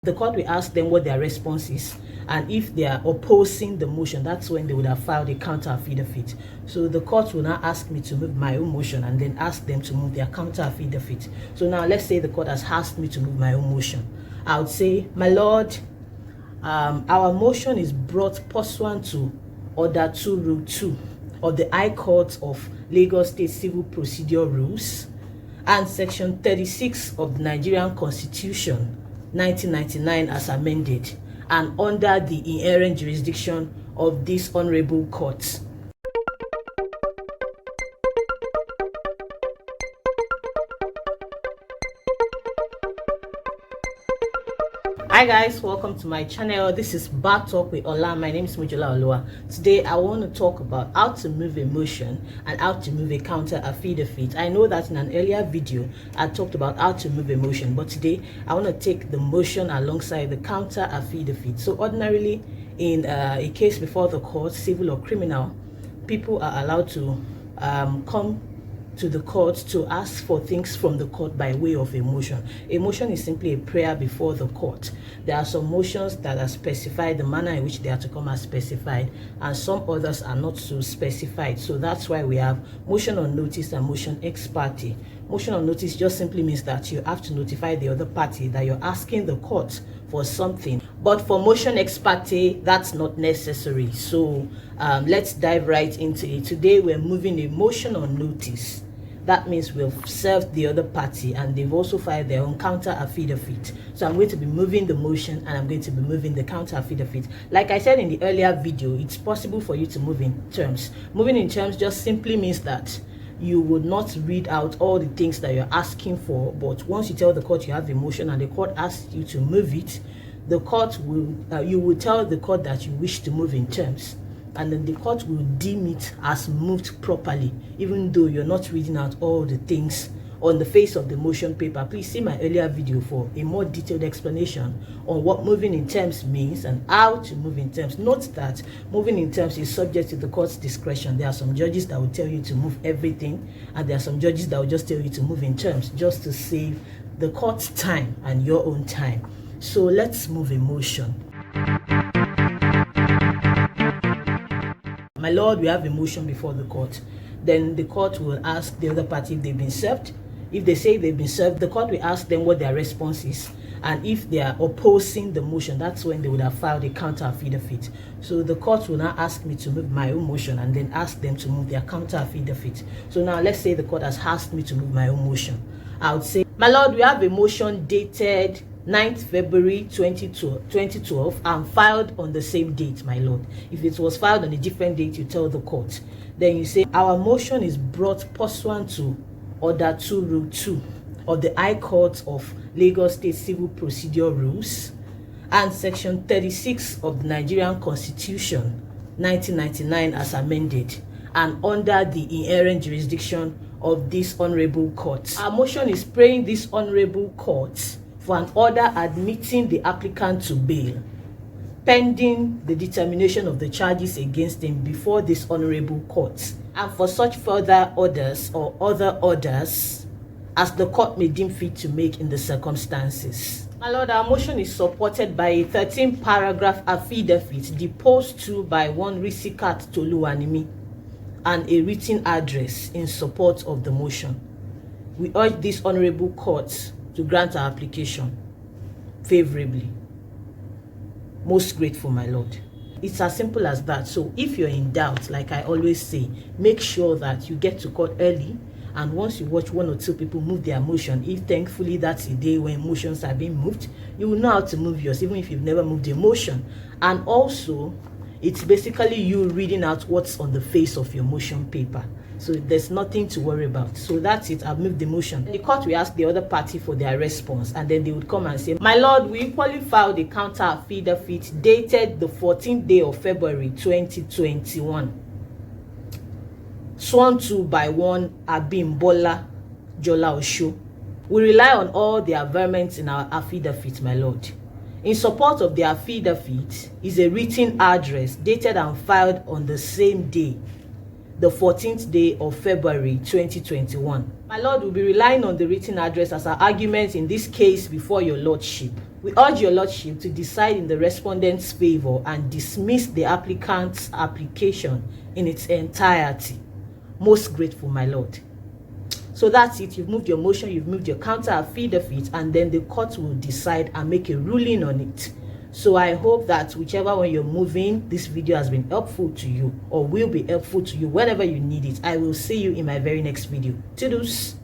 The court will ask them what their response is, and if they are opposing the motion, that's when they would have filed a counter-affidavit. So the court will now ask me to move my own motion and then ask them to move their counter-affidavit. So now let's say the court has asked me to move my own motion. I would say, my lord, our motion is brought pursuant to Order 2 Rule 2 of the High Court of Lagos State Civil Procedure Rules and Section 36 of the Nigerian Constitution 1999 as amended, and under the inherent jurisdiction of this honorable court. Hi guys, welcome to my channel. This is Bar Talk with Ola. My name is Mojola Oluwa. Today I want to talk about how to move a motion and how to move a counter affidavit. I know that in an earlier video I talked about how to move a motion, but today I want to take the motion alongside the counter affidavit. So ordinarily in a case before the court, civil or criminal, people are allowed to come to the court to ask for things from the court by way of a motion. A motion is simply a prayer before the court. There are some motions that are specified, the manner in which they are to come are specified, and some others are not so specified. So that's why we have motion on notice and motion ex parte. Motion on notice just simply means that you have to notify the other party that you're asking the court for something. But for motion ex parte, that's not necessary. So let's dive right into it. Today we're moving a motion on notice. That means we've served the other party and they've also filed their own counter affidavit. So I'm going to be moving the motion and I'm going to be moving the counter affidavit. Like I said in the earlier video, it's possible for you to move in terms. Moving in terms just simply means that you would not read out all the things that you're asking for, but once you tell the court you have a motion and the court asks you to move it, the court will you will tell the court that you wish to move in terms, and then the court will deem it as moved properly, even though you're not reading out all the things on the face of the motion paper. Please see my earlier video for a more detailed explanation on what moving in terms means and how to move in terms. Note that moving in terms is subject to the court's discretion. There are some judges that will tell you to move everything, and there are some judges that will just tell you to move in terms, just to save the court's time and your own time. So let's move a motion. My lord, we have a motion before the court. Then the court will ask the other party if they've been served. If they say they've been served, the court will ask them what their response is. And if they are opposing the motion, that's when they would have filed a counter-affidavit. So the court will now ask me to move my own motion and then ask them to move their counter-affidavit. So now let's say the court has asked me to move my own motion. I would say, my lord, we have a motion dated 9th February 2012 and filed on the same date, my lord. If it was filed on a different date, you tell the court. Then you say, our motion is brought pursuant to Order 2 Rule 2 of the High Court of Lagos State Civil Procedure Rules and Section 36 of the Nigerian Constitution 1999 as amended, and under the inherent jurisdiction of this honorable court. Our motion is praying this honorable court for an order admitting the applicant to bail, pending the determination of the charges against him before this honorable court, and for such further orders or other orders as the court may deem fit to make in the circumstances. My lord, our motion is supported by a 13-paragraph affidavit deposed to by one Risikat Toluwanimi and a written address in support of the motion. We urge this honorable court to grant our application favorably. Most grateful, my lord. It's as simple as that. So if you're in doubt, like I always say, make sure that you get to court early, and once you watch one or two people move their motion, if thankfully that's a day when motions are being moved, you will know how to move yours, even if you've never moved a motion. And also, it's basically you reading out what's on the face of your motion paper. So there's nothing to worry about. So that's it. I've moved the motion. The court will ask the other party for their response, and then they would come and say, my lord, we equally filed a counter affidavit dated the 14th day of February 2021, sworn to by one Abimbola Jola Osho. We rely on all the averments in our affidavit, my lord. In support of the affidavit is a written address dated and filed on the same day, the 14th day of February 2021. My lord will be relying on the written address as our argument in this case before your lordship. We urge your lordship to decide in the respondent's favor and dismiss the applicant's application in its entirety. Most grateful, my lord. So that's it. You've moved your motion, you've moved your counter affidavit, and then the court will decide and make a ruling on it. So I hope that whichever one you're moving, this video has been helpful to you or will be helpful to you whenever you need it. I will see you in my very next video. Toodles.